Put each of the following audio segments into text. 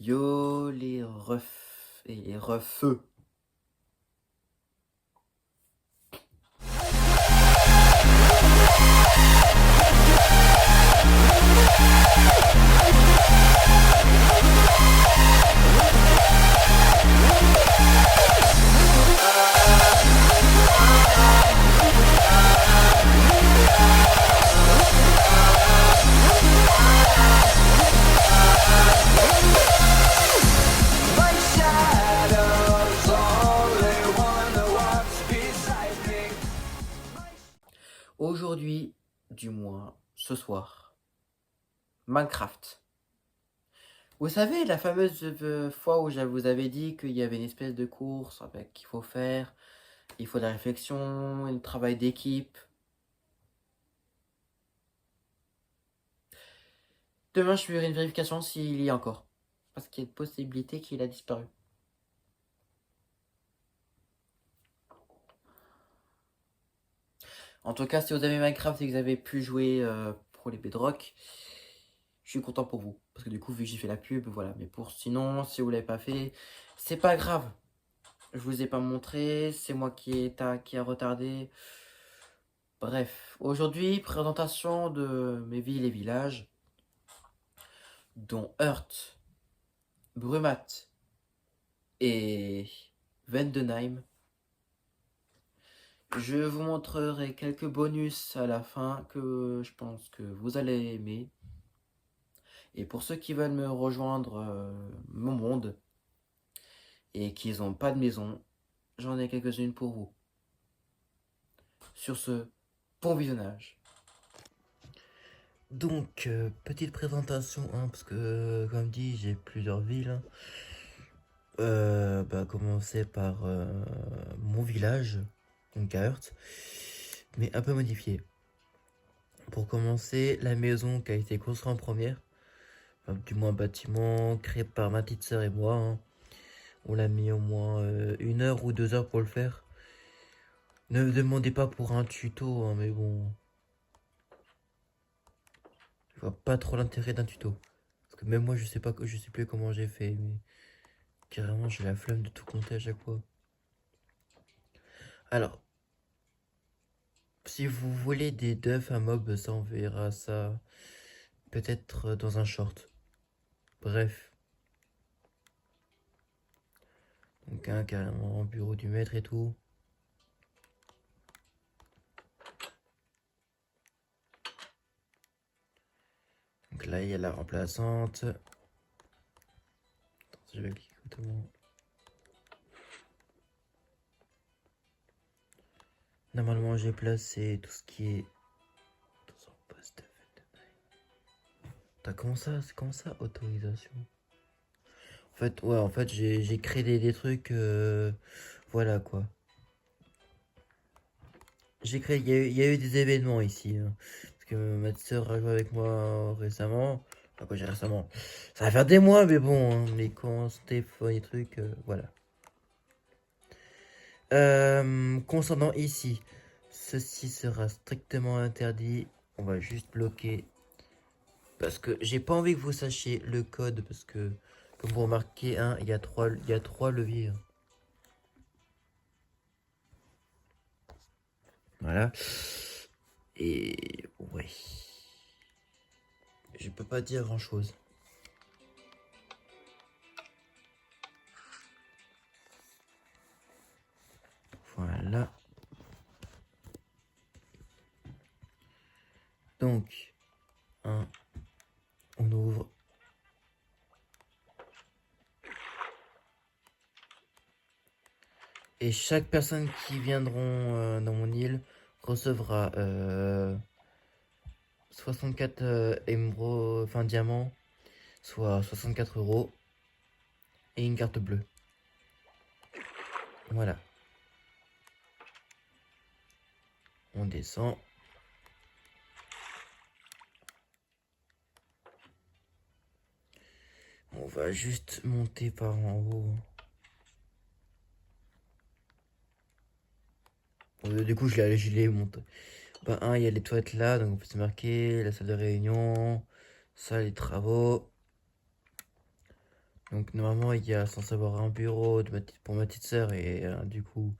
Yo les refs et les refeux. Aujourd'hui, du moins ce soir, Minecraft. Vous savez, la fameuse fois où je vous avais dit qu'il y avait une espèce de course avec qu'il faut faire, il faut de la réflexion, un travail d'équipe. Demain, je ferai une vérification s'il y a encore. Parce qu'il y a une possibilité qu'il a disparu. En tout cas, si vous avez Minecraft et que vous avez pu jouer pour les Bedrock, je suis content pour vous. Parce que du coup, vu que j'ai fait la pub, voilà. Mais pour sinon, si vous l'avez pas fait, c'est pas grave. Je vous ai pas montré, c'est moi qui a retardé. Bref, aujourd'hui, présentation de mes villes et villages, dont Heurt, Brumat et Vendenheim. Je vous montrerai quelques bonus à la fin que je pense que vous allez aimer. Et pour ceux qui veulent me rejoindre mon monde et qui n'ont pas de maison, j'en ai quelques-unes pour vous. Sur ce, bon visionnage. Donc, petite présentation, hein, parce que, comme dit, j'ai plusieurs villes. Commencer par mon village, donc à Heurt, mais un peu modifié. Pour commencer, la maison qui a été construite en première, enfin, du moins un bâtiment créé par ma petite sœur et moi, hein. On l'a mis au moins 1 heure ou 2 heures pour le faire. Ne me demandez pas pour un tuto, hein, mais bon, je vois pas trop l'intérêt d'un tuto. Parce que même moi, je sais plus comment j'ai fait, mais carrément, j'ai la flemme de tout compter à chaque fois. Alors, si vous voulez des defs à mob, ça on verra ça peut-être dans un short. Bref. Donc carrément bureau du maître et tout. Donc là il y a la remplaçante. Attends, je vais cliquer autrement. Normalement j'ai placé tout ce qui est dans un poste de T'as comment ça? C'est comment ça? Autorisation. En fait j'ai créé des trucs. Voilà quoi. J'ai créé. Il y a eu des événements ici, hein. Parce que ma soeur a joué avec moi récemment. Enfin quoi j'ai récemment. Ça va faire des mois mais bon, hein, mais quand Stéphane et trucs, voilà. Concernant ici, ceci sera strictement interdit. On va juste bloquer. Parce que j'ai pas envie que vous sachiez le code. Parce que, comme vous remarquez, hein, il y a trois leviers, hein. Voilà. Et ouais. Je peux pas dire grand chose. Voilà. Donc, on ouvre. Et chaque personne qui viendront dans mon île recevra 64 émeraudes, enfin diamants, soit 64 euros et une carte bleue. Voilà. On descend. On va juste monter par en haut. Du coup, je l'ai monté. Il y a les toilettes là, donc c'est marqué la salle de réunion, ça, les travaux. Donc normalement il y a censé avoir un bureau pour ma petite sœur et du coup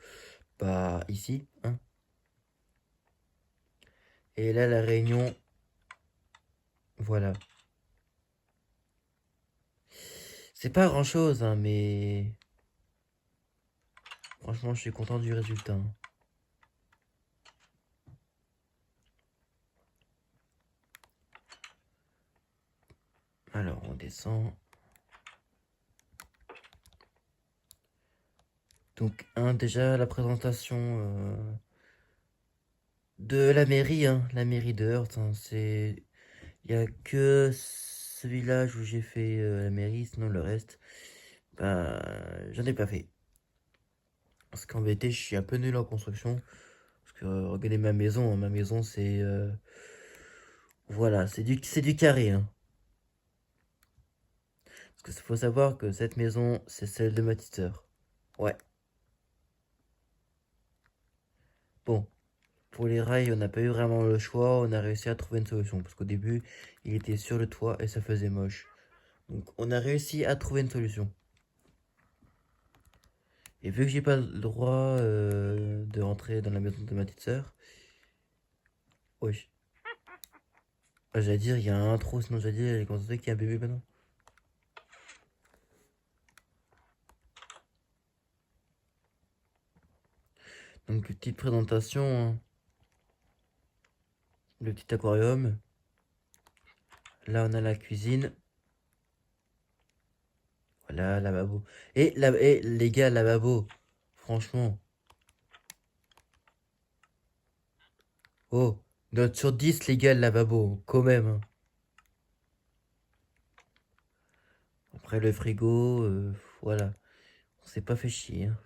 bah ici, hein. Et là la réunion, voilà. C'est pas grand chose hein, mais franchement je suis content du résultat, hein. Alors on descend. Donc déjà la présentation de la mairie, hein, la mairie de Heurt, hein, c'est il y a que ce village où j'ai fait la mairie, sinon le reste, bah, j'en ai pas fait. Parce qu'en vérité, je suis un peu nul en construction. Parce que regardez ma maison, hein, ma maison c'est voilà, c'est du carré, hein. Parce qu'il faut savoir que cette maison, c'est celle de ma petite sœur. Ouais. Bon, pour les rails, on n'a pas eu vraiment le choix, on a réussi à trouver une solution. Parce qu'au début, il était sur le toit et ça faisait moche. Donc on a réussi à trouver une solution. Et vu que j'ai pas le droit de rentrer dans la maison de ma petite sœur, wesh. Ah, j'allais dire, il y a un trou, sinon j'allais dire, elle est constatée qu'il y a un bébé maintenant. Donc petite présentation, hein. Le petit aquarium. Là on a la cuisine. Voilà, lavabo. Et les gars, lavabo. Franchement. Oh, note sur 10 les gars, le lavabo. Quand même, hein. Après le frigo, voilà. On s'est pas fait chier, hein.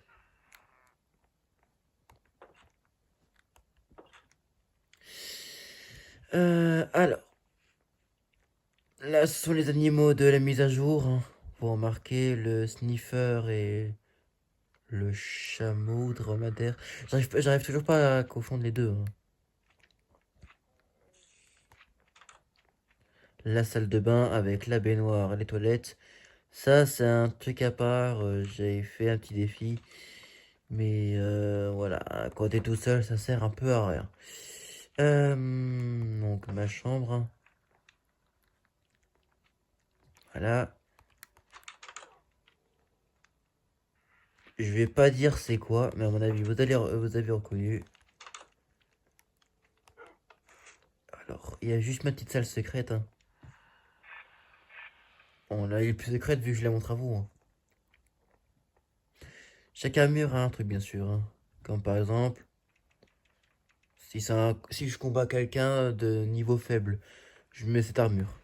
Alors. Là, ce sont les animaux de la mise à jour, hein. Vous remarquez le sniffer et le chameau dromadaire. J'arrive toujours pas à confondre les deux, hein. La salle de bain avec la baignoire, les toilettes. Ça, c'est un truc à part. J'ai fait un petit défi. Mais voilà, quand t'es tout seul, ça sert un peu à rien. Donc, ma chambre, hein. Voilà. Je vais pas dire c'est quoi, mais à mon avis, vous avez reconnu. Alors, il y a juste ma petite salle secrète, hein. Bon, là, elle est plus secrète vu que je la montre à vous, hein. Chaque armure a un truc, bien sûr, hein. Comme par exemple, si je combats quelqu'un de niveau faible, je mets cette armure.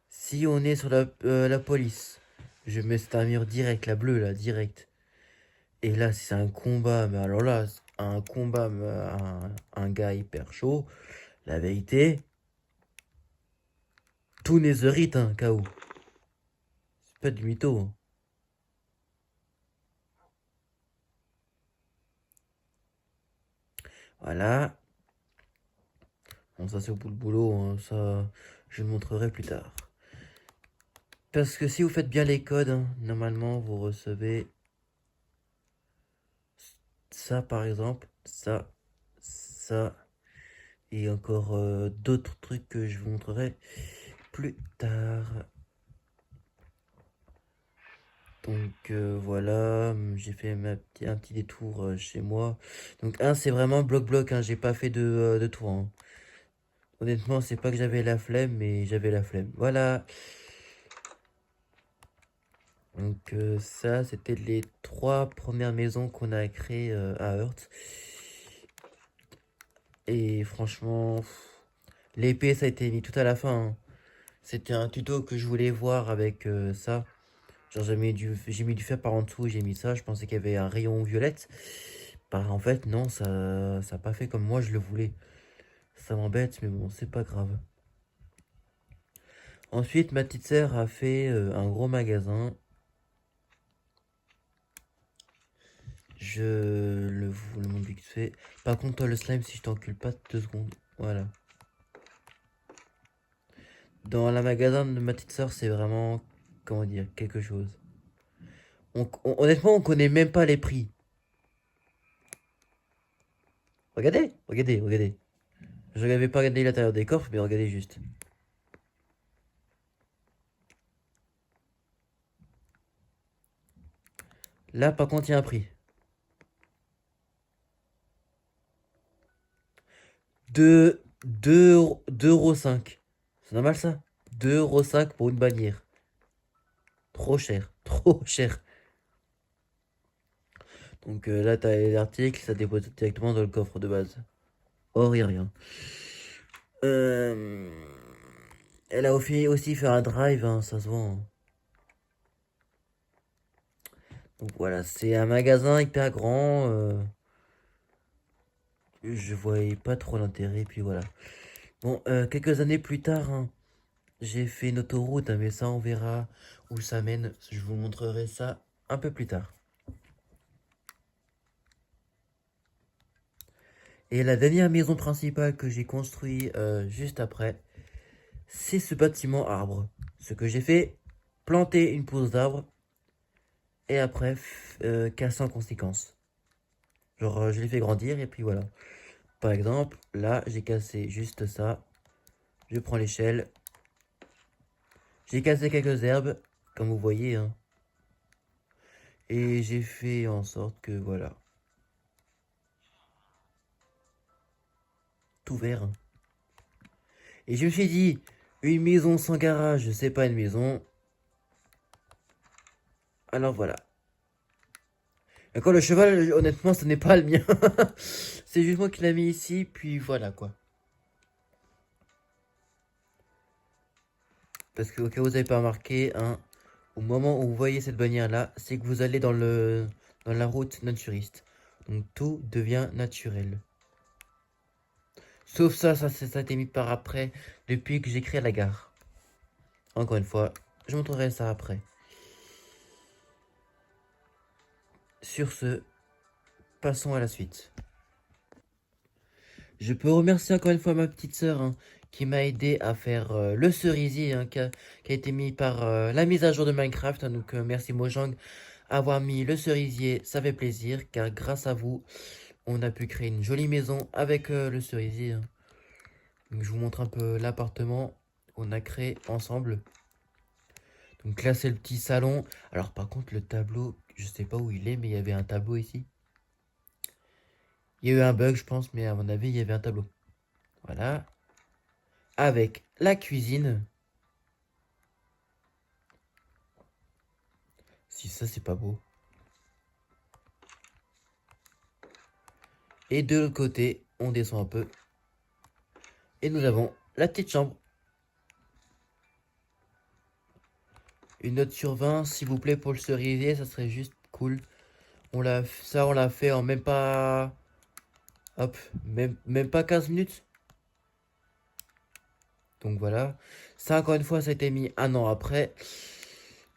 Si on est sur la police, je mets cette armure direct, la bleue, là, direct. Et là, si c'est un combat, mais alors là, un combat, mais un gars hyper chaud, la vérité, tout netherite, hein, KO. C'est pas du mytho, hein. Voilà. Bon, ça c'est au bout le boulot, hein, ça je le montrerai plus tard. Parce que si vous faites bien les codes, hein, normalement vous recevez ça par exemple, ça, et encore d'autres trucs que je vous montrerai plus tard. Donc voilà, j'ai fait un petit détour chez moi. Donc c'est vraiment bloc-bloc, hein, j'ai pas fait de tour, hein. Honnêtement, c'est pas que j'avais la flemme, mais j'avais la flemme. Voilà. Donc ça, c'était les 3 premières maisons qu'on a créées à Heurt. Et franchement, l'épée, ça a été mis tout à la fin, hein. C'était un tuto que je voulais voir avec ça. Genre j'ai mis du fer par en dessous, j'ai mis ça. Je pensais qu'il y avait un rayon violette. Bah en fait, non, ça a pas fait comme moi je le voulais. Ça m'embête, mais bon, c'est pas grave. Ensuite, ma petite sœur a fait un gros magasin. Vous le montre vite fait. Par contre, toi, le slime, si je t'encule pas 2 secondes. Voilà. Dans la magasin de ma petite sœur, c'est vraiment comment dire, quelque chose. Honnêtement, on connaît même pas les prix. Regardez, regardez, regardez. Je n'avais pas regardé l'intérieur des coffres, mais regardez juste. Là, par contre, il y a un prix. 2,5 €. C'est normal ça? 2,5 € pour une bannière. Trop cher, trop cher. Donc là, t'as les articles, ça dépose directement dans le coffre de base. Or, il n'y a rien. Elle a aussi fait un drive, hein, ça se vend, hein. Donc voilà, c'est un magasin hyper grand. Je voyais pas trop l'intérêt, puis voilà. Bon, quelques années plus tard, hein, j'ai fait une autoroute, hein, mais ça, on verra où ça mène. Je vous montrerai ça un peu plus tard. Et la dernière maison principale que j'ai construit juste après, c'est ce bâtiment arbre. Ce que j'ai fait, planter une pousse d'arbre et après casser en conséquence. Genre, je l'ai fait grandir et puis voilà. Par exemple, là, j'ai cassé juste ça. Je prends l'échelle. J'ai cassé quelques herbes, comme vous voyez, hein. Et j'ai fait en sorte que, voilà, tout vert, hein. Et je me suis dit, une maison sans garage, c'est pas une maison. Alors voilà. Encore le cheval, honnêtement, ce n'est pas le mien. C'est juste moi qui l'ai mis ici, puis voilà quoi. Parce que au cas où vous n'avez pas remarqué, hein, au moment où vous voyez cette bannière là, c'est que vous allez dans la route naturiste. Donc tout devient naturel. Sauf ça a été mis par après, depuis que j'ai créé la gare. Encore une fois, je montrerai ça après. Sur ce, passons à la suite. Je peux remercier encore une fois ma petite sœur, hein, qui m'a aidé à faire le cerisier, hein, qui a été mis par la mise à jour de Minecraft, hein. Donc merci Mojang avoir mis le cerisier, ça fait plaisir, car grâce à vous, on a pu créer une jolie maison avec le cerisier, hein. Donc je vous montre un peu l'appartement qu'on a créé ensemble. Donc là c'est le petit salon. Alors par contre le tableau, je sais pas où il est, mais il y avait un tableau ici. Il y a eu un bug je pense, mais à mon avis il y avait un tableau. Voilà. Avec la cuisine. Si ça c'est pas beau. Et de l'autre côté, on descend un peu. Et nous avons la petite chambre. Une note sur 20, s'il vous plaît, pour le cerisier, ça serait juste cool. On l'a fait en même pas... Hop, même pas 15 minutes. Donc voilà. Ça, encore une fois, ça a été mis un an après.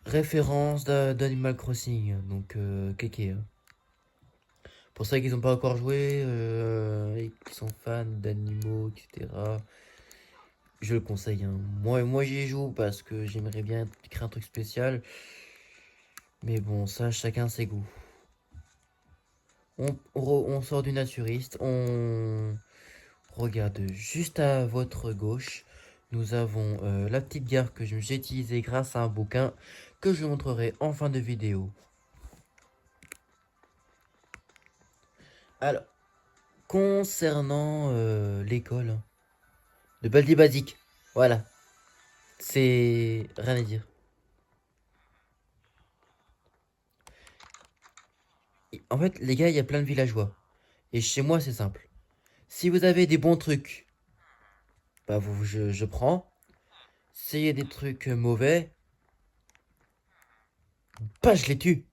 Référence d'Animal Crossing. Donc, kéké, hein. Pour ceux qui n'ont pas encore joué et qui sont fans d'animaux, etc. Je le conseille, hein. Moi j'y joue parce que j'aimerais bien créer un truc spécial. Mais bon, ça, chacun ses goûts. On sort du naturiste. On regarde juste à votre gauche. Nous avons la petite gare que j'ai utilisée grâce à un bouquin que je vous montrerai en fin de vidéo. Alors, concernant l'école de Baldi Basique, voilà, c'est rien à dire. En fait, les gars, il y a plein de villageois. Et chez moi, c'est simple. Si vous avez des bons trucs, bah je prends. S'il y a des trucs mauvais, bah je les tue.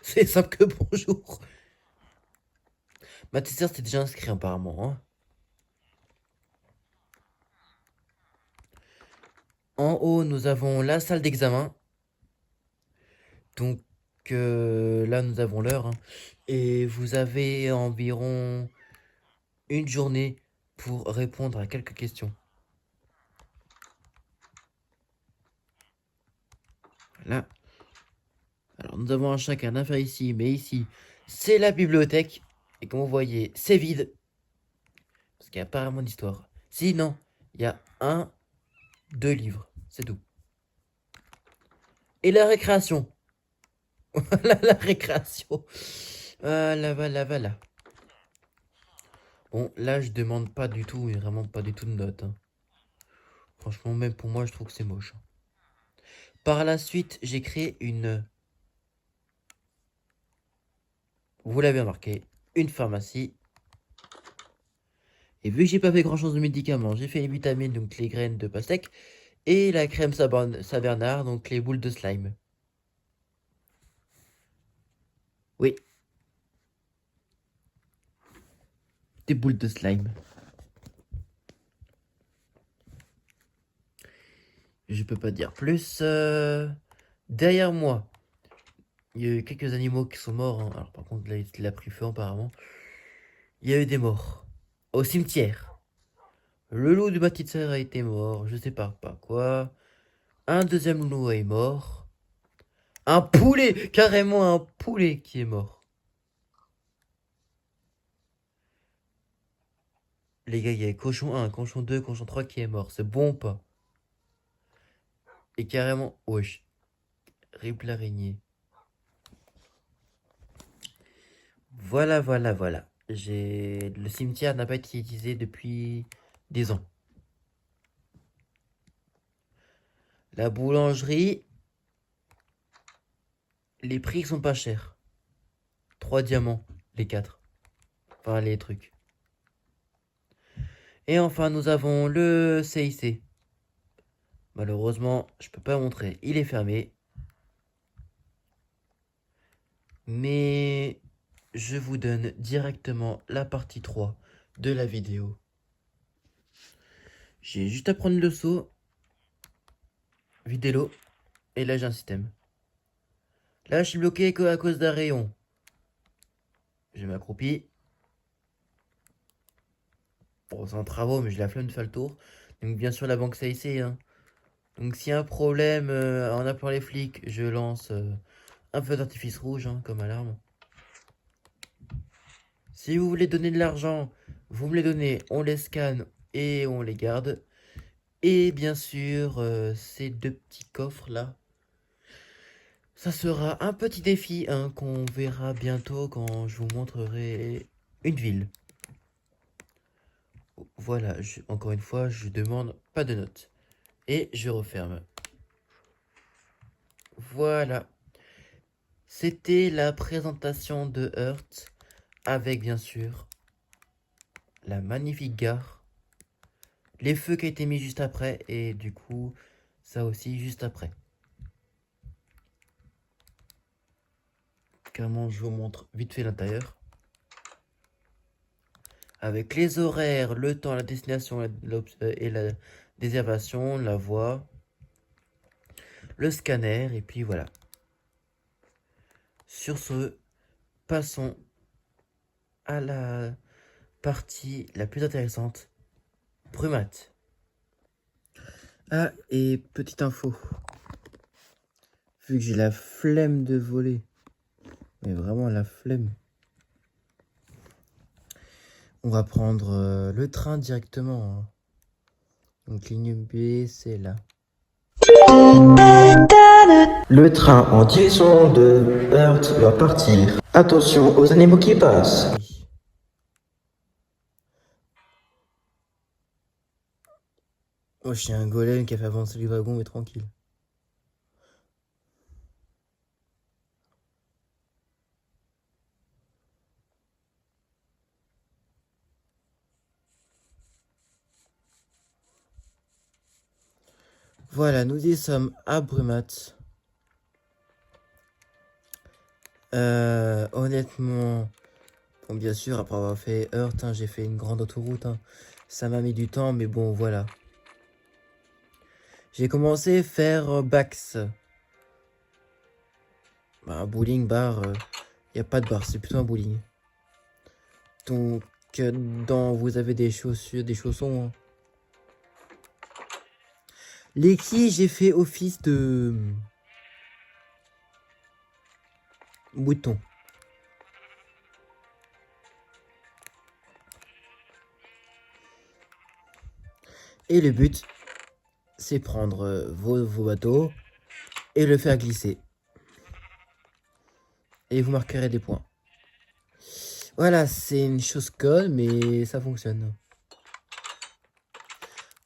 C'est simple que bonjour. Ma petite sœur s'est déjà inscrite apparemment, hein. En haut, nous avons la salle d'examen. Donc là, nous avons l'heure, hein. Et vous avez environ une journée pour répondre à quelques questions. Voilà. Alors, nous avons un chat qui a un affaire ici, mais ici, c'est la bibliothèque. Et comme vous voyez, c'est vide. Parce qu'il n'y a pas vraiment d'histoire. Si, non, il y a 2 livres. C'est tout. Et la récréation. Voilà la récréation. Voilà, voilà, voilà. Bon, là, je demande pas du tout, et vraiment pas du tout de notes. Hein. Franchement, même pour moi, je trouve que c'est moche. Par la suite, j'ai créé une... Vous l'avez remarqué, une pharmacie. Et vu que j'ai pas fait grand chose de médicaments, j'ai fait les vitamines, donc les graines de pastèque, et la crème Saint-Bernard, donc les boules de slime. Oui, des boules de slime. Je peux pas dire plus. Derrière moi, il y a eu quelques animaux qui sont morts. Hein. Alors par contre, là, il a pris feu apparemment. Il y a eu des morts. Au cimetière. Le loup de ma petite sœur a été mort. Je sais pas quoi. Un deuxième loup est mort. Un poulet! Carrément un poulet qui est mort. Les gars, il y a cochon 1, cochon 2, cochon 3 qui est mort. C'est bon ou pas? Et carrément... Wesh. Rip l'araignée. Voilà, voilà, voilà. Le cimetière n'a pas été utilisé depuis des ans. La boulangerie, les prix sont pas chers. 3 diamants, les 4. Enfin, les trucs. Et enfin, nous avons le CIC. Malheureusement, je peux pas montrer. Il est fermé. Mais je vous donne directement la partie 3 de la vidéo. J'ai juste à prendre le seau, vider l'eau, et là j'ai un système. Là, je suis bloqué à cause d'un rayon. Je m'accroupis. Bon, c'est en travaux, mais j'ai la flemme de faire le tour. Donc, bien sûr, la banque CIC. Hein. Donc, s'il y a un problème en appelant les flics, je lance un feu d'artifice rouge hein, comme alarme. Si vous voulez donner de l'argent, vous me les donnez, on les scanne et on les garde. Et bien sûr, ces 2 petits coffres là. Ça sera un petit défi hein, qu'on verra bientôt quand je vous montrerai une ville. Voilà, encore une fois, je demande pas de notes. Et je referme. Voilà. C'était la présentation de Heart. Avec bien sûr la magnifique gare. Les feux qui ont été mis juste après. Et du coup, ça aussi juste après. Carrément, je vous montre vite fait l'intérieur. Avec les horaires, le temps, la destination et la réservation, la voie, le scanner, et puis voilà. Sur ce, passons à la partie la plus intéressante, Brumat. Ah, et petite info, vu que j'ai la flemme de voler, mais vraiment la flemme, on va prendre le train directement. Hein. Donc ligne B, c'est là. Le train en direction de Heart va partir. Attention aux animaux qui passent. Oui. Moi, je suis un golem qui a fait avancer le wagon, mais tranquille. Voilà, nous y sommes à Brumat. Honnêtement, bon, bien sûr, après avoir fait Heart, hein, j'ai fait une grande autoroute. Hein. Ça m'a mis du temps, mais bon, voilà. J'ai commencé à faire Bax. Bah, bowling, bar, y a pas de bar, c'est plutôt un bowling. Donc, vous avez des chaussures, des chaussons. Hein. Les quilles, j'ai fait office de bouton. Et le but, c'est prendre vos bateaux et le faire glisser. Et vous marquerez des points. Voilà, c'est une chose conne, mais ça fonctionne.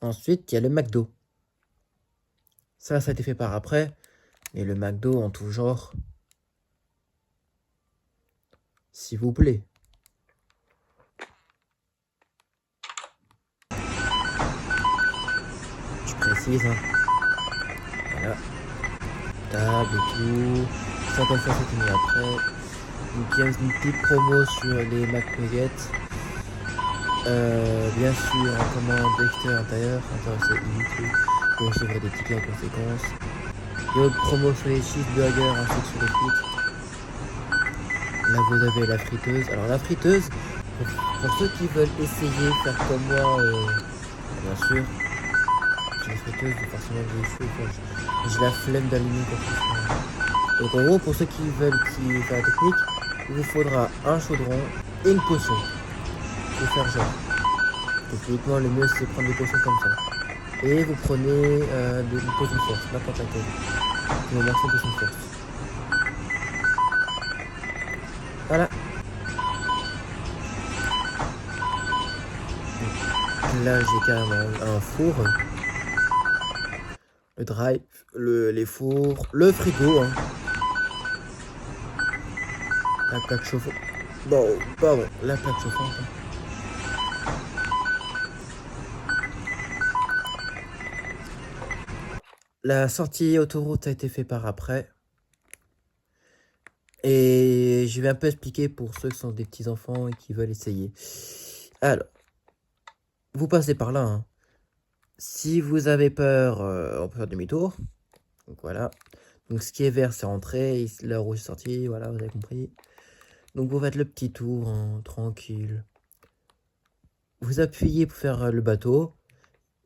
Ensuite, il y a le McDo. Ça a été fait par après. Et le McDo en tout genre. S'il vous plaît. Je précise, hein. Voilà. Table et tout. Ça comme ça, c'est fini après. Donc il y a une petite promo sur les McNuggets. Bien sûr, en commande extérieur intérieur, intéressé inutile. Vous recevrez des tickets en conséquence. Il y a une promo sur les cheeseburgers ainsi que sur les frites. Là vous avez la friteuse. Alors la friteuse, pour ceux qui veulent essayer, faire comme moi, bien sûr, j'ai une friteuse, forcément j'ai les cheveux, j'ai la flemme d'allumer quoi que ce soit. Donc en gros, pour ceux qui veulent faire la technique, il vous faudra un chaudron et une potion. Pour faire genre. Donc uniquement le mieux c'est prendre des potions comme ça. Et vous prenez des potions de force, n'importe laquelle. Vous mettez une potion de force. Voilà. Donc, là j'ai carrément un four. Le drive, les fours, le frigo. Hein. La plaque chauffante. Bon, pardon, la plaque chauffante. La sortie autoroute a été faite par après. Et je vais un peu expliquer pour ceux qui sont des petits enfants et qui veulent essayer. Alors, vous passez par là. Hein. Si vous avez peur, on peut faire demi-tour. Donc voilà. Donc ce qui est vert, c'est entrée. Le rouge, c'est sorti. Voilà, vous avez compris. Donc vous faites le petit tour, hein, tranquille. Vous appuyez pour faire le bateau.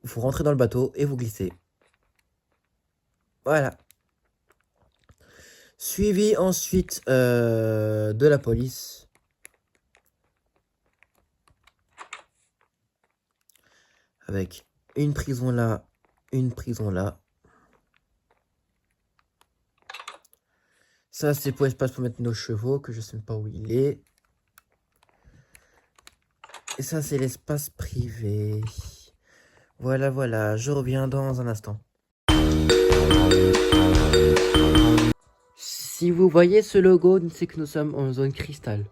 Vous rentrez dans le bateau et vous glissez. Voilà. Suivi ensuite de la police. Avec une prison là, une prison là. Ça, c'est pour l'espace pour mettre nos chevaux, que je sais pas où il est. Et ça, c'est l'espace privé. Voilà, voilà, je reviens dans un instant. Si vous voyez ce logo, c'est que nous sommes en zone cristal.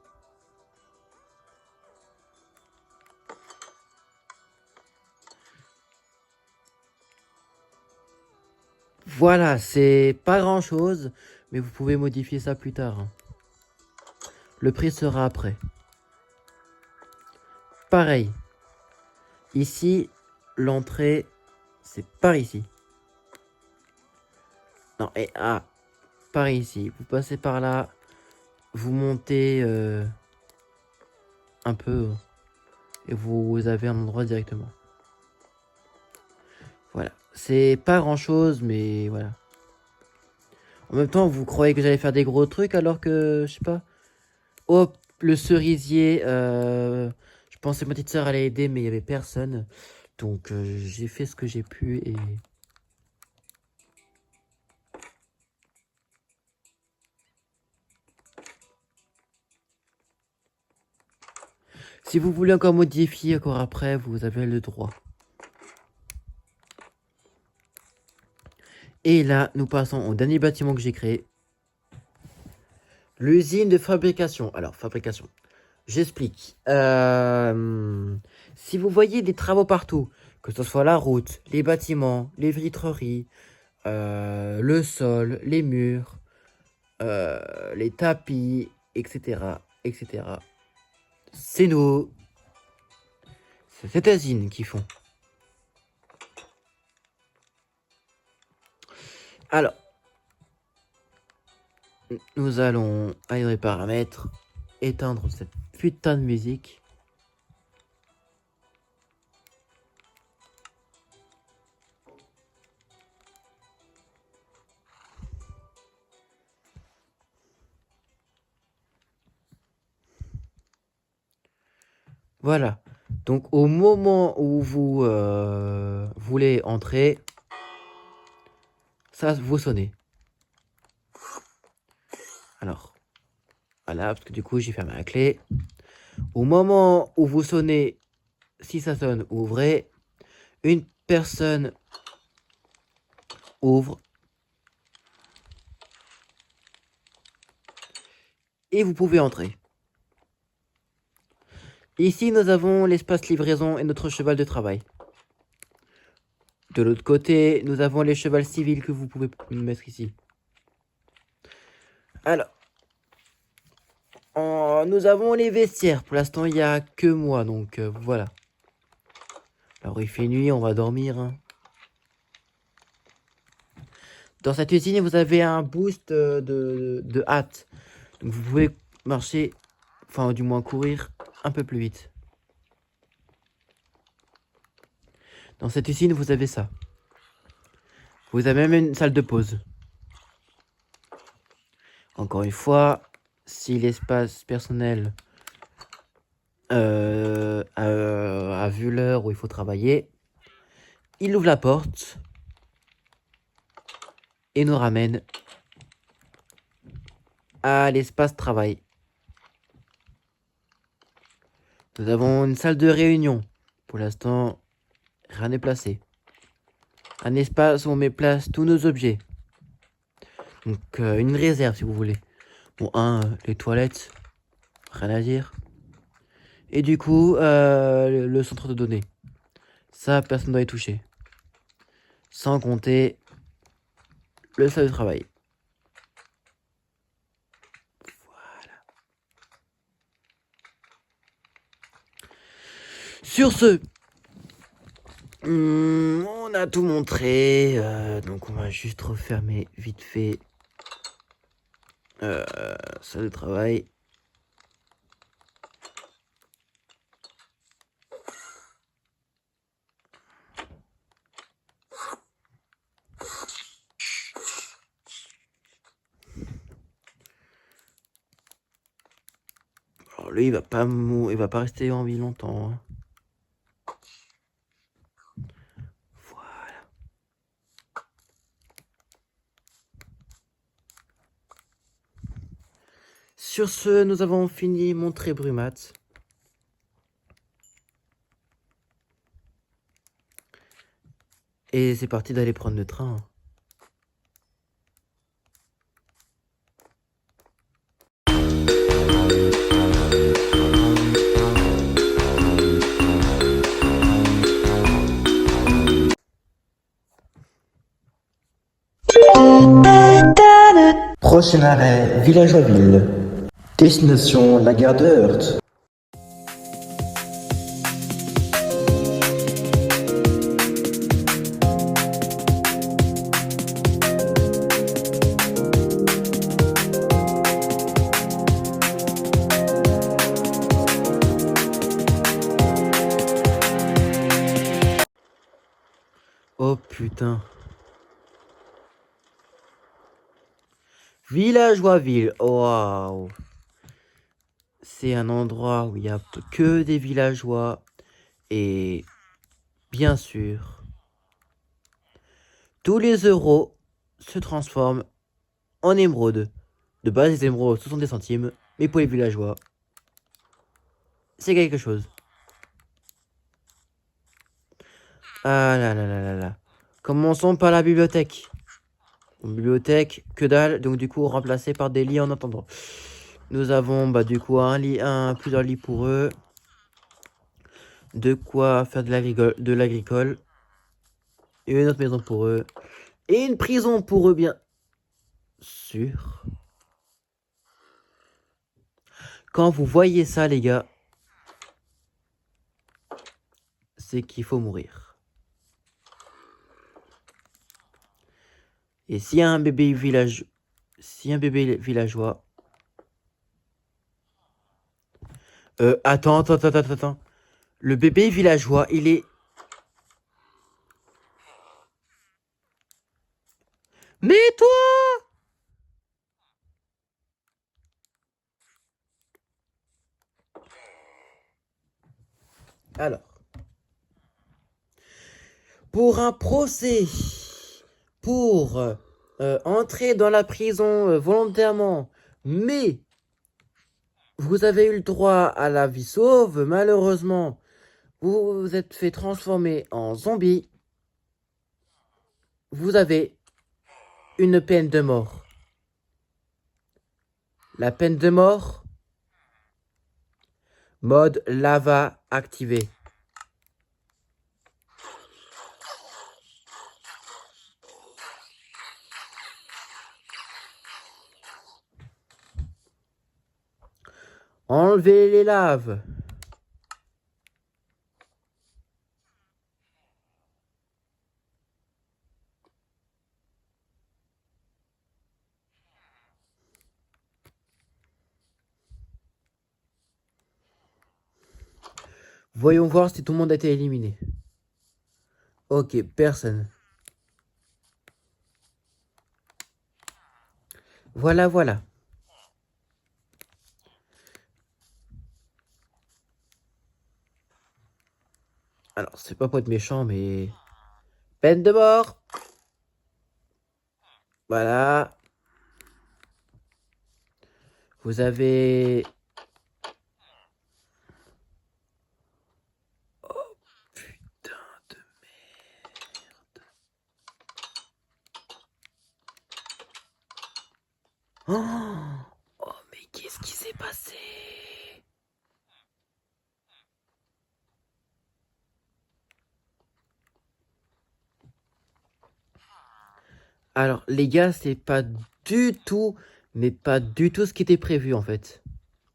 Voilà, c'est pas grand chose, mais vous pouvez modifier ça plus tard. Hein. Le prix sera après. Pareil. Ici, l'entrée, c'est par ici. Non, et par ici. Vous passez par là, vous montez un peu, et vous avez un endroit directement. Voilà. C'est pas grand chose, mais voilà. En même temps, vous croyez que j'allais faire des gros trucs alors que, je sais pas. Hop, le cerisier. Je pensais que ma petite sœur allait aider, mais il y avait personne. Donc, j'ai fait ce que j'ai pu et... Si vous voulez encore modifier encore après, vous avez le droit. Et là, nous passons au dernier bâtiment que j'ai créé. L'usine de fabrication. Alors, fabrication. J'explique. Si vous voyez des travaux partout, que ce soit la route, les bâtiments, les vitreries, le sol, les murs, les tapis, etc., etc. C'est nous. C'est cette usine qui font. Alors, nous allons aller dans les paramètres, éteindre cette putain de musique. Voilà. Donc au moment où vous voulez entrer, ça vous sonnez. Alors, voilà, parce que du coup j'ai fermé la clé. Au moment où vous sonnez, si ça sonne, ouvrez. Une personne ouvre. Et vous pouvez entrer. Ici, nous avons l'espace livraison et notre cheval de travail. De l'autre côté, nous avons les chevals civils que vous pouvez mettre ici. Alors, nous avons les vestiaires. Pour l'instant, il n'y a que moi, donc voilà. Alors, il fait nuit, on va dormir. Hein. Dans cette usine, vous avez un boost de hâte. Donc, vous pouvez marcher, enfin, du moins courir un peu plus vite. Dans cette usine, vous avez ça. Vous avez même une salle de pause. Encore une fois, si l'espace personnel a vu l'heure où il faut travailler, il ouvre la porte et nous ramène à l'espace travail. Nous avons une salle de réunion. Pour l'instant, rien n'est placé. Un espace où on met place tous nos objets. Donc une réserve si vous voulez. Bon, les toilettes, rien à dire. Et du coup, le centre de données. Ça, personne ne doit y toucher. Sans compter le salle de travail. Voilà. Sur ce, on a tout montré. Donc on va juste refermer vite fait salle de travail. Alors lui, il va pas rester en vie longtemps. Hein. Voilà. Sur ce, nous avons fini montrer Brumat. Et c'est parti d'aller prendre le train. Prochain arrêt, Villageois-Ville. Destination, la gare de Heurt. Oh putain. Villageois-Ville, waouh. C'est un endroit où il n'y a que des villageois. Et bien sûr, tous les euros se transforment en émeraudes. De base, les émeraudes, 70 centimes. Mais pour les villageois, c'est quelque chose. Ah là là là là là. Commençons par la bibliothèque. Bibliothèque, que dalle. Donc du coup, remplacé par des lits en attendant. Nous avons bah du coup plusieurs lits pour eux. De quoi faire de l'agricole. Et une autre maison pour eux. Et une prison pour eux, bien sûr. Quand vous voyez ça, les gars, c'est qu'il faut mourir. Et s'il y a un bébé villageois... Attends. Le bébé villageois, il est... Mais toi! Alors, pour un procès, pour entrer dans la prison volontairement, mais vous avez eu le droit à la vie sauve, malheureusement, vous vous êtes fait transformer en zombie, vous avez une peine de mort. La peine de mort, mode lava activé. Enlevez les laves. Voyons voir si tout le monde a été éliminé. Ok, personne. Voilà, voilà. Alors, c'est pas pour être méchant, mais... Peine de mort. Voilà. Vous avez... Oh, putain de merde. Oh, mais qu'est-ce qui s'est passé? Alors, les gars, c'est pas du tout, mais pas du tout ce qui était prévu, en fait.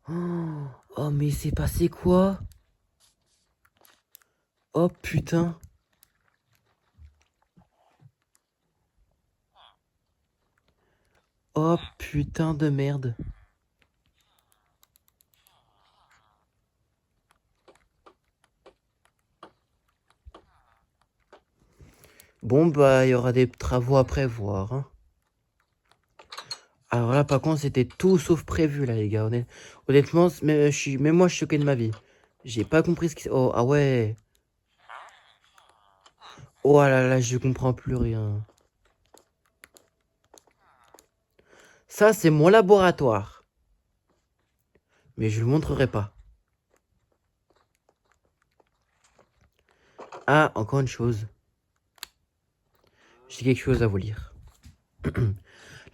Oh, mais c'est passé quoi? Oh, putain. Oh, putain de merde. Bon, bah, il y aura des travaux à prévoir, hein. Alors là, par contre, c'était tout sauf prévu, là, les gars. Honnêtement, même moi, je suis choqué de ma vie. J'ai pas compris ce qui... Oh, ah ouais. Oh là là, je comprends plus rien. Ça, c'est mon laboratoire. Mais je le montrerai pas. Ah, encore une chose. J'ai quelque chose à vous lire.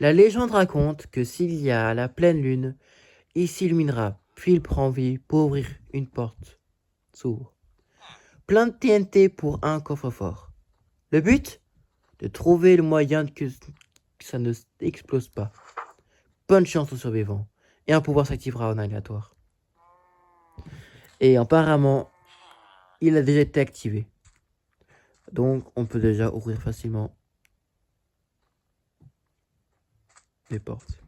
La légende raconte que s'il y a la pleine lune, il s'illuminera, puis il prend vie pour ouvrir une porte. S'ouvre. Plein de TNT pour un coffre-fort. Le but? De trouver le moyen que ça ne explose pas. Bonne chance aux survivants. Et un pouvoir s'activera en aléatoire. Et apparemment, il a déjà été activé. Donc, on peut déjà ouvrir facilement les portes.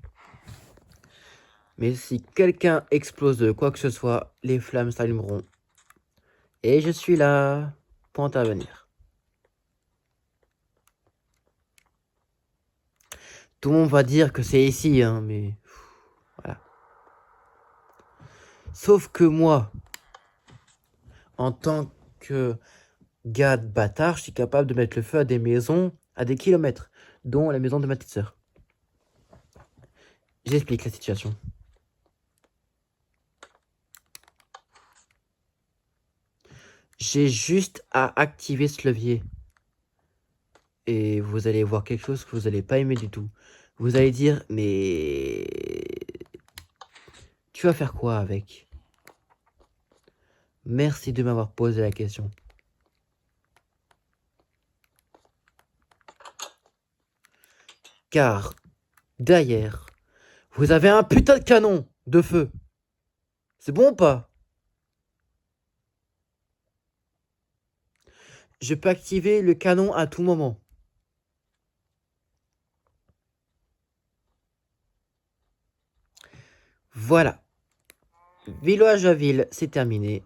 Mais si quelqu'un explose quoi que ce soit, les flammes s'allumeront. Et je suis là pour intervenir. Tout le monde va dire que c'est ici, hein, mais... Voilà. Sauf que moi, en tant que gars de bâtard, je suis capable de mettre le feu à des maisons à des kilomètres, dont la maison de ma petite sœur. J'explique la situation. J'ai juste à activer ce levier. Et vous allez voir quelque chose que vous n'allez pas aimer du tout. Vous allez dire, mais... Tu vas faire quoi avec? Merci de m'avoir posé la question. Car, derrière, vous avez un putain de canon de feu. C'est bon ou pas? Je peux activer le canon à tout moment. Voilà. Village à ville, c'est terminé.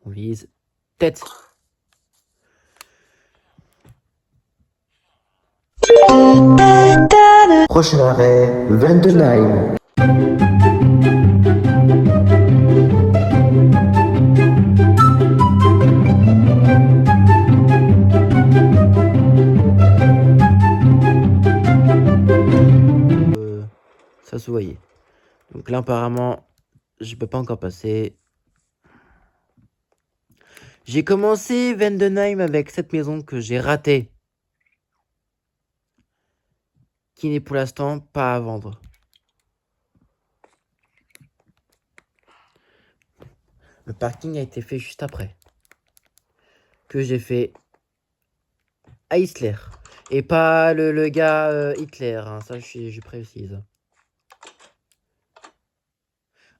On vise tête. Prochain arrêt, Vendenheim. Ça se voyait. Donc là, apparemment, je peux pas encore passer. J'ai commencé Vendenheim avec cette maison que j'ai ratée. Qui n'est pour l'instant pas à vendre. Le parking a été fait juste après. Que j'ai fait à Hitler. Et pas le gars Hitler. Hein, ça, je précise.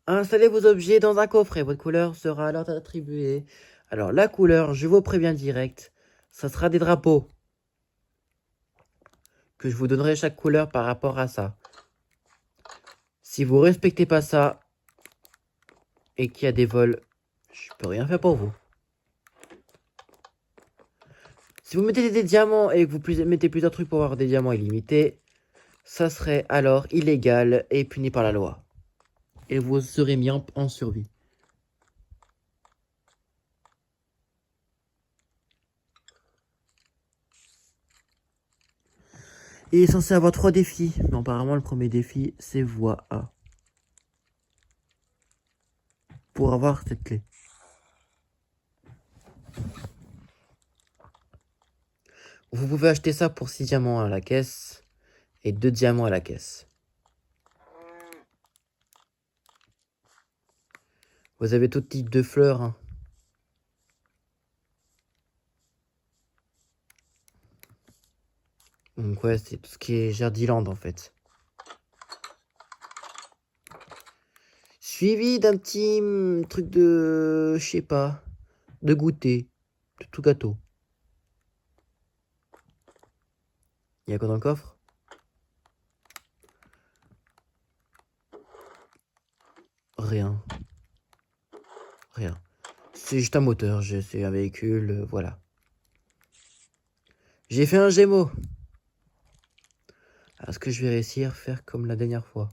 Installez vos objets dans un coffret. Votre couleur sera alors attribuée. Alors, la couleur, je vous préviens direct. Ça sera des drapeaux. Que je vous donnerai chaque couleur par rapport à ça. Si vous respectez pas ça et qu'il y a des vols, je peux rien faire pour vous. Si vous mettez des diamants et que vous mettez plusieurs trucs pour avoir des diamants illimités, ça serait alors illégal et puni par la loi. Et vous serez mis en survie. Il est censé avoir 3 défis. Mais apparemment, le premier défi, c'est voie A. Pour avoir cette clé. Vous pouvez acheter ça pour 6 diamants à la caisse. Et 2 diamants à la caisse. Vous avez tout type de fleurs. Hein. Donc ouais, c'est tout ce qui est Jardiland en fait. Suivi d'un petit truc de... je sais pas. De goûter. De tout gâteau. Il y a quoi dans le coffre? Rien. Rien. C'est juste un moteur, c'est un véhicule, voilà. J'ai fait un Gémeaux. Est-ce que je vais réussir à faire comme la dernière fois?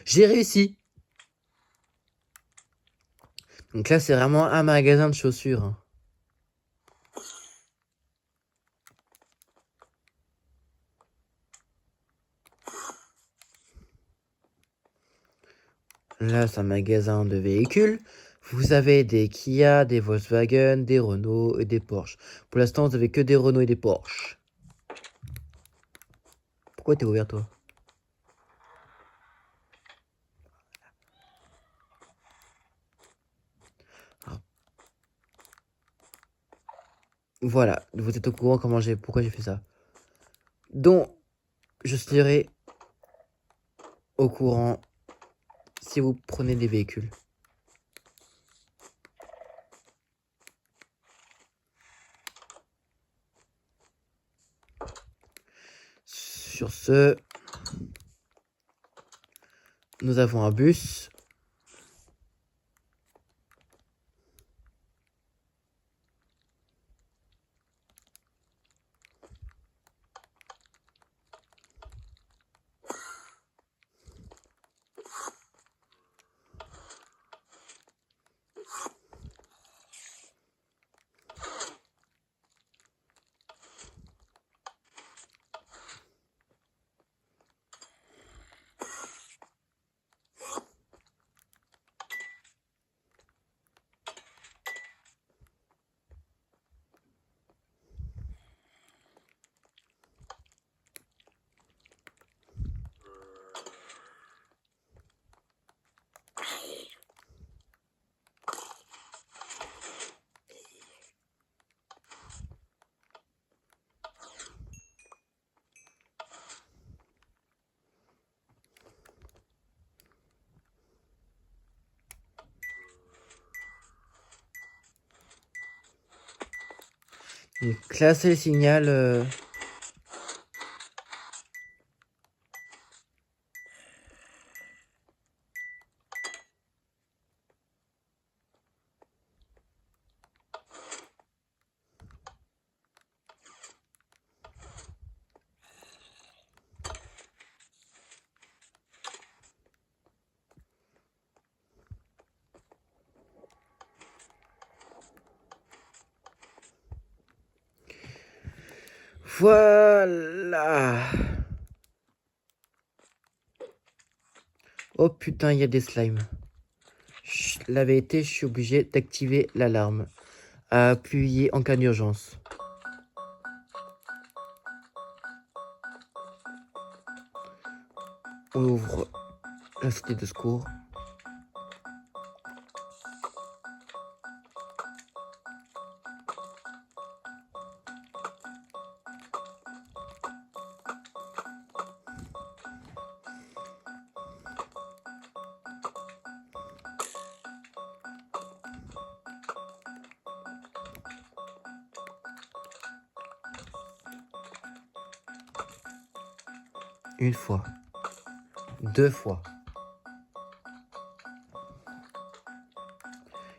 J'ai réussi. Donc là, c'est vraiment un magasin de chaussures. Hein. Là, c'est un magasin de véhicules. Vous avez des Kia, des Volkswagen, des Renault et des Porsche. Pour l'instant, vous avez que des Renault et des Porsche. Pourquoi t'es ouvert, toi? Voilà, vous êtes au courant pourquoi j'ai fait ça. Donc, je serai au courant si vous prenez des véhicules. Sur ce, nous avons un bus. Classer le signal. Voilà. Oh putain, il y a des slimes. La vérité, je suis obligé d'activer l'alarme. À appuyer en cas d'urgence. On ouvre la cité de secours. Une fois. 2 fois.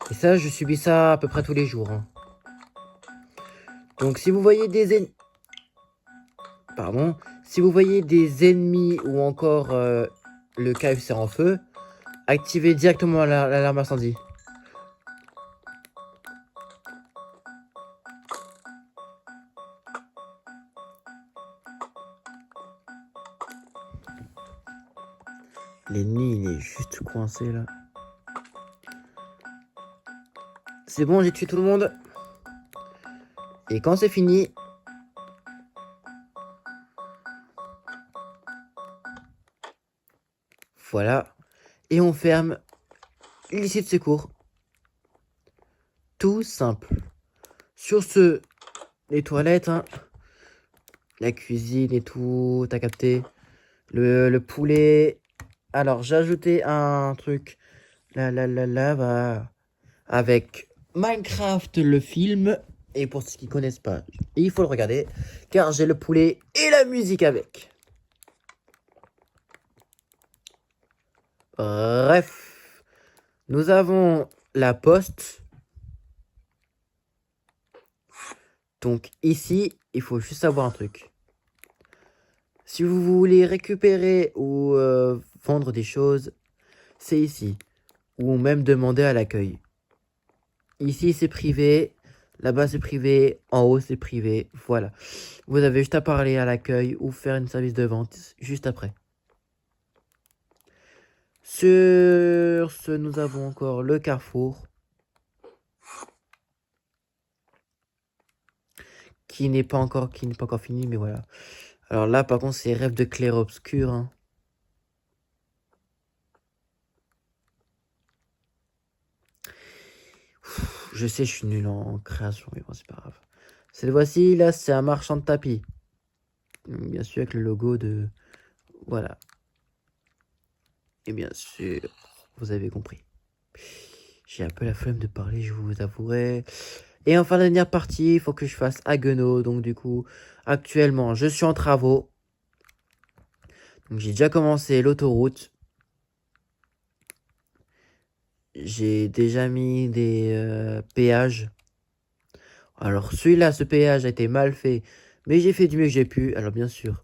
Et ça, je subis ça à peu près tous les jours. Hein. Donc si vous voyez des ennemis... Pardon. Si vous voyez des ennemis ou encore le KFC en feu, activez directement l'alarme incendie. L'ennemi, il est juste coincé là. C'est bon, j'ai tué tout le monde. Et quand c'est fini... Voilà. Et on ferme l'issue de secours. Tout simple. Sur ce, les toilettes, hein, la cuisine et tout, t'as capté. Le poulet. Alors, j'ai ajouté un truc. Bah, avec Minecraft, le film. Et pour ceux qui connaissent pas, il faut le regarder. Car j'ai le poulet et la musique avec. Bref. Nous avons la poste. Donc ici, il faut juste savoir un truc. Si vous voulez récupérer ou vendre des choses, c'est ici. Ou même demander à l'accueil. Ici, c'est privé. Là-bas, c'est privé. En haut, c'est privé. Voilà. Vous avez juste à parler à l'accueil ou faire une service de vente juste après. Sur ce, nous avons encore le carrefour. Qui n'est pas encore fini, mais voilà. Alors là, par contre, c'est rêve de clair-obscur. Hein. Je sais, je suis nul en création, mais bon, c'est pas grave. Cette fois-ci, là, c'est un marchand de tapis. Bien sûr, avec le logo de... Voilà. Et bien sûr, vous avez compris. J'ai un peu la flemme de parler, je vous avouerai. Et enfin, la dernière partie, il faut que je fasse Haguenau. Donc, du coup, actuellement, je suis en travaux. Donc, j'ai déjà commencé l'autoroute. J'ai déjà mis des péages. Alors, celui-là, ce péage a été mal fait. Mais j'ai fait du mieux que j'ai pu. Alors, bien sûr,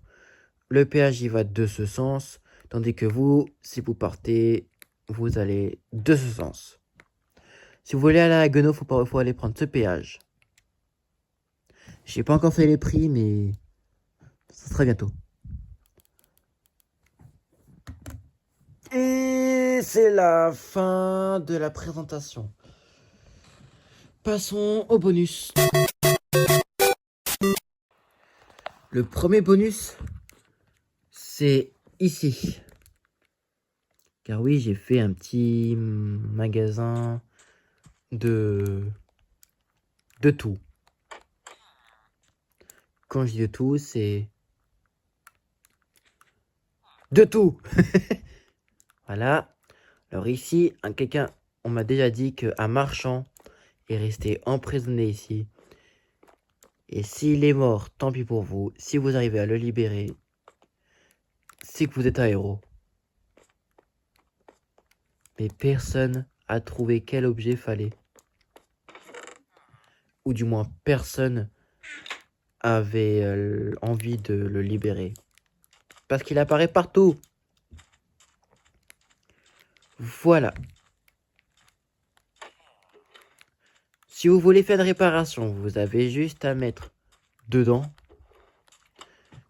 le péage, il va de ce sens. Tandis que vous, si vous partez, vous allez de ce sens. Si vous voulez aller à Haguenau, faut aller prendre ce péage. J'ai pas encore fait les prix, mais ça sera bientôt. Et c'est la fin de la présentation. Passons au bonus. Le premier bonus, c'est ici. Car oui, j'ai fait un petit magasin de tout. Quand je dis de tout, c'est de tout. Voilà. Alors ici, quelqu'un, on m'a déjà dit qu'un marchand est resté emprisonné ici. Et s'il est mort, tant pis pour vous. Si vous arrivez à le libérer, c'est que vous êtes un héros. Mais personne a trouvé quel objet fallait. Ou du moins, personne avait envie de le libérer. Parce qu'il apparaît partout. Voilà. Si vous voulez faire de réparation, vous avez juste à mettre dedans.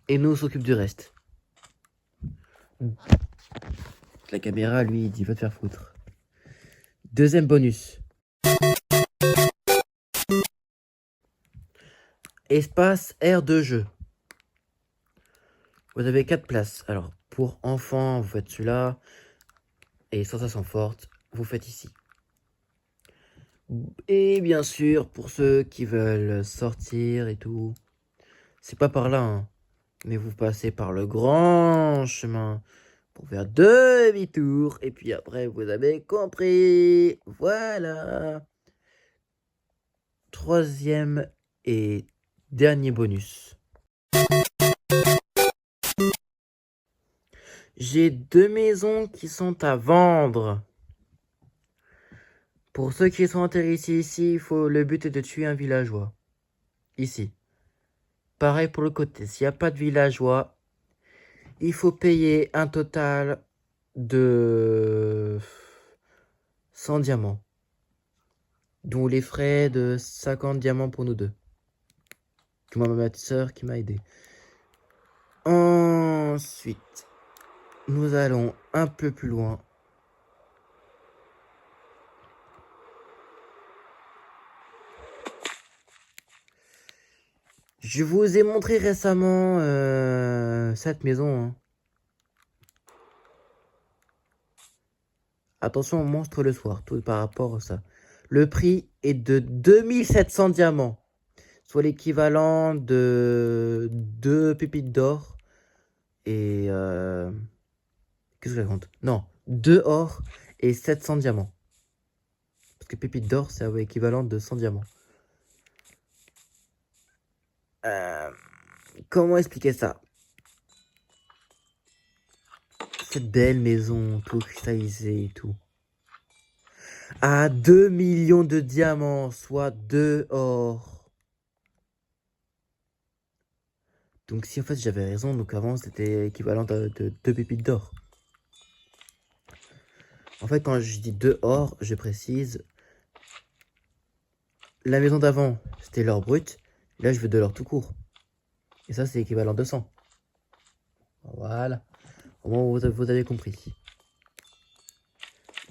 Et nous, on s'occupe du reste. La caméra, lui, il dit va te faire foutre. Deuxième bonus. Espace aire de jeu. Vous avez 4 places. Alors, pour enfants, vous faites celui-là. Et sensation forte, vous faites ici. Et bien sûr, pour ceux qui veulent sortir et tout, c'est pas par là, hein, mais vous passez par le grand chemin pour faire demi-tour. Et puis après, vous avez compris. Voilà. Troisième et dernier bonus. J'ai 2 maisons qui sont à vendre. Pour ceux qui sont intéressés ici, le but est de tuer un villageois. Ici. Pareil pour le côté. S'il n'y a pas de villageois, il faut payer un total de 100 diamants. Dont les frais de 50 diamants pour nous deux. C'est moi, ma soeur qui m'a aidé. Ensuite, nous allons un peu plus loin. Je vous ai montré récemment cette maison. Hein. Attention, on monstre le soir, tout par rapport à ça. Le prix est de 2700 diamants, soit l'équivalent de 2 pépites d'or. Et qu'est-ce que je raconte? Non, 2 or et 700 diamants. Parce que pépites d'or, c'est l'équivalent de 100 diamants. Comment expliquer ça? Cette belle maison, tout cristallisé et tout. À 2 millions de diamants, soit 2 or. Donc si en fait j'avais raison, donc avant c'était équivalent de 2 pépites d'or. En fait quand je dis 2 or, je précise. La maison d'avant, c'était l'or brut. Là je veux de l'or tout court. Et ça c'est équivalent de 100. Voilà. Au moins vous avez compris.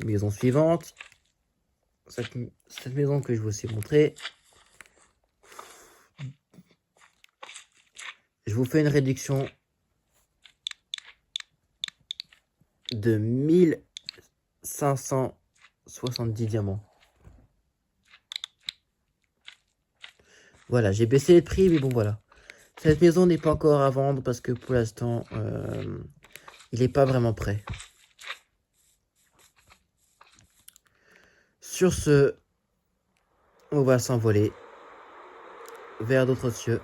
Maison suivante. Cette maison que je vous ai montrée. Je vous fais une réduction de 1570 diamants. Voilà, j'ai baissé le prix, mais bon voilà. Cette maison n'est pas encore à vendre parce que pour l'instant, il n'est pas vraiment prêt. Sur ce, on va s'envoler vers d'autres cieux.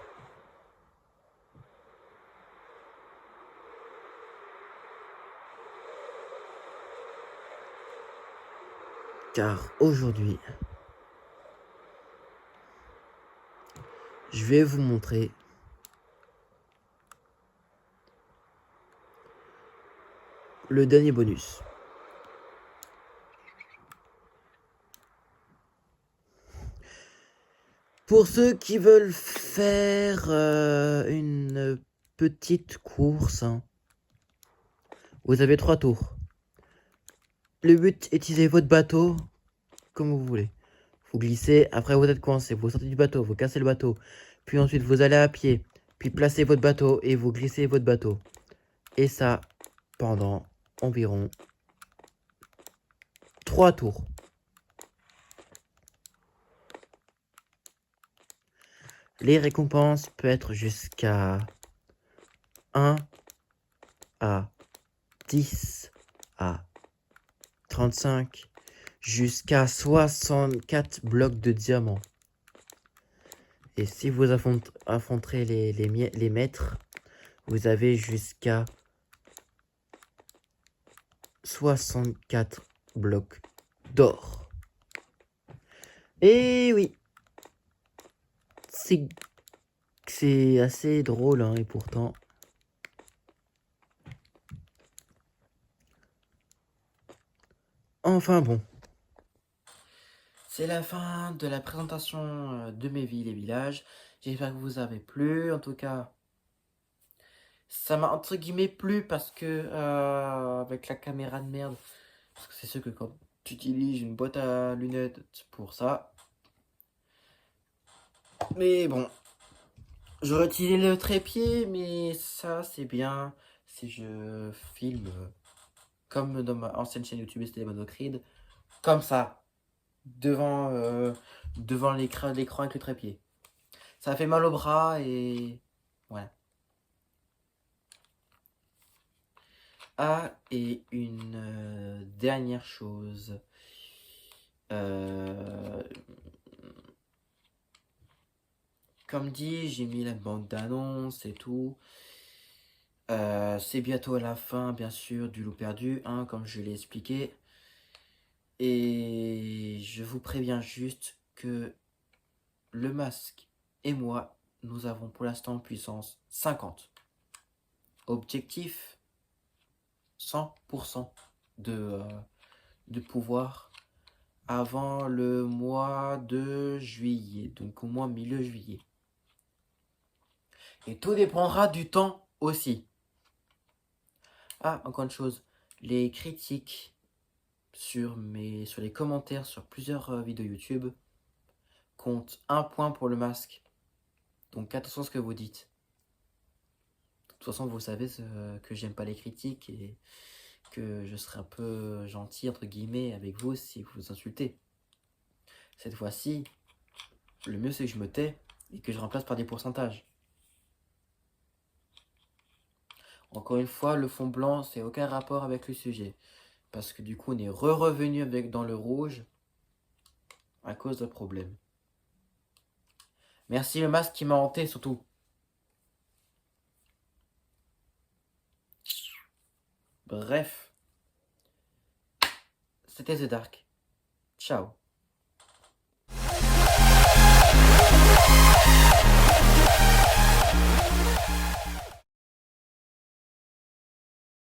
Car aujourd'hui, je vais vous montrer le dernier bonus. Pour ceux qui veulent faire une petite course, hein, vous avez 3 tours. Le but est d'utiliser votre bateau comme vous voulez. Vous glissez, après vous êtes coincé, vous sortez du bateau, vous cassez le bateau. Puis ensuite vous allez à pied, puis placez votre bateau et vous glissez votre bateau. Et ça pendant environ 3 tours. Les récompenses peuvent être jusqu'à 1 à 10 à 35 jusqu'à 64 blocs de diamants. Et si vous affronterez les maîtres, vous avez jusqu'à 64 blocs d'or. Et oui, c'est assez drôle, hein, et pourtant... Enfin bon. C'est la fin de la présentation de mes villes et villages. J'espère que vous avez plu. En tout cas, Ça m'a entre guillemets plu parce que avec la caméra de merde, parce que c'est sûr que quand tu utilises une boîte à lunettes pour ça, mais bon, j'aurais utilisé le trépied, mais ça c'est bien si je filme comme dans ma ancienne chaîne YouTube, c'était Monocride, comme ça, devant l'écran avec le trépied. Ça fait mal au bras et voilà. Ah, et une dernière chose. Euh, Comme dit, j'ai mis la bande d'annonce et tout. C'est bientôt à la fin, bien sûr, du Loup perdu, hein, comme je l'ai expliqué. Et je vous préviens juste que le masque et moi, nous avons pour l'instant puissance 50. Objectif 100% de pouvoir avant le mois de juillet, donc au moins milieu juillet. Et tout dépendra du temps aussi. Ah, encore une chose, les critiques sur les commentaires sur plusieurs vidéos YouTube comptent 1 point pour le masque. Donc attention à ce que vous dites. De toute façon, vous savez que j'aime pas les critiques et que je serai un peu gentil, entre guillemets, avec vous si vous vous insultez. Cette fois-ci, le mieux c'est que je me tais et que je remplace par des pourcentages. Encore une fois, le fond blanc, c'est aucun rapport avec le sujet. Parce que du coup, on est revenu dans le rouge à cause de problème. Merci le masque qui m'a hanté surtout. Bref, c'était The Dark. Ciao.